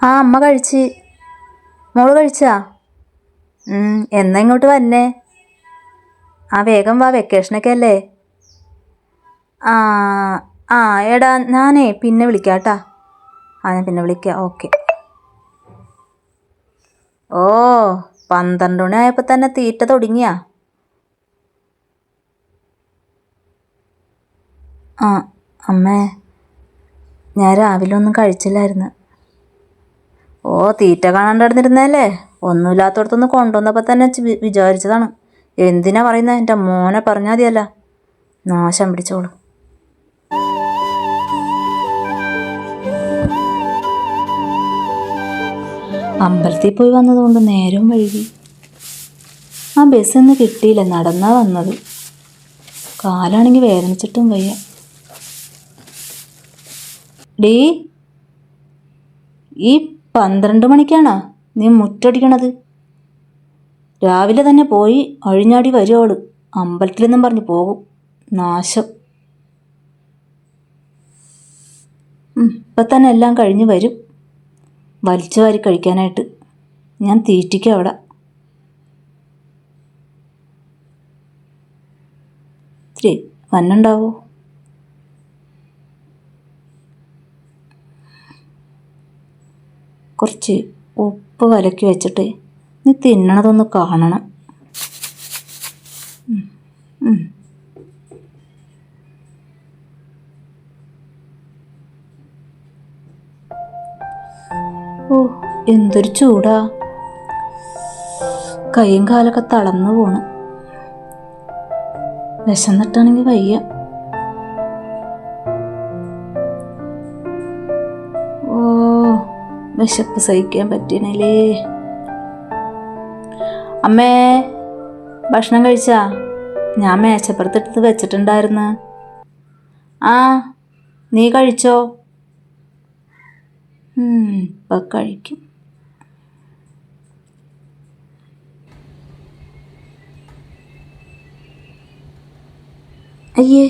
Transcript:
ആ അമ്മ കഴിച്ച്. മോള് കഴിച്ചാ? എന്നാ ഇങ്ങോട്ട് വന്നേ? ആ വേഗം വാ, വെക്കേഷനൊക്കെ അല്ലേ. ആ ആ എടാ ഞാനേ പിന്നെ വിളിക്കാം കേട്ടാ. ഞാൻ പിന്നെ വിളിക്കാം. ഓക്കെ. ഓ 12 മണി ആയപ്പോൾ തന്നെ തീറ്റ തുടങ്ങിയാ? ആ അമ്മേ, ഞാൻ രാവിലെ ഒന്നും കഴിച്ചില്ലായിരുന്നു. ഓ തീറ്റ കാണാണ്ടിരുന്നല്ലേ. ഒന്നുമില്ലാത്തടത്തൊന്ന് കൊണ്ടുവന്നപ്പോൾ തന്നെ വിചാരിച്ചതാണ്. എന്തിനാ പറയുന്നത്? എൻ്റെ മോനെ പറഞ്ഞാൽ മതിയല്ല. നാശം പിടിച്ചോളൂ. അമ്പലത്തിൽ പോയി വന്നതുകൊണ്ട് നേരം വൈകി. ആ ബസ്സൊന്നും കിട്ടിയില്ല, നടന്നാ വന്നത്. കാലാണെങ്കിൽ വേദനിച്ചിട്ടും വയ്യ. ഡീ, ഈ 12 മണിക്കാണോ നീ മുറ്റടിക്കണത്? രാവിലെ തന്നെ പോയി അഴിഞ്ഞാടി വരുവോള്. അമ്പലത്തിലെന്നും പറഞ്ഞ് പോകും. നാശം. ഇപ്പം തന്നെ എല്ലാം കഴിഞ്ഞ് വരും, വലിച്ചു വാരി കഴിക്കാനായിട്ട്. ഞാൻ തീറ്റിക്കും അവിടെ. ഇത്തിരി വന്നുണ്ടാവോ? കുറച്ച് ഉപ്പ് കലക്കി വെച്ചിട്ട് നീ തിന്നണതൊന്ന് കാണണം. ഓ എന്തൊരു ചൂടാ. കൈയും കാലൊക്കെ തളർന്നു പോണ്. വിശന്നിട്ടാണെങ്കിൽ വയ്യ. ഓ വിശപ്പ് സഹിക്കാൻ പറ്റണല്ലേ. അമ്മേ, ഭക്ഷണം കഴിച്ചാ? ഞാൻ മേശപ്പുറത്തെടുത്ത് വെച്ചിട്ടുണ്ടായിരുന്നു. ആ നീ കഴിച്ചോ? ഇപ്പം കഴിക്കും. അയ്യേ,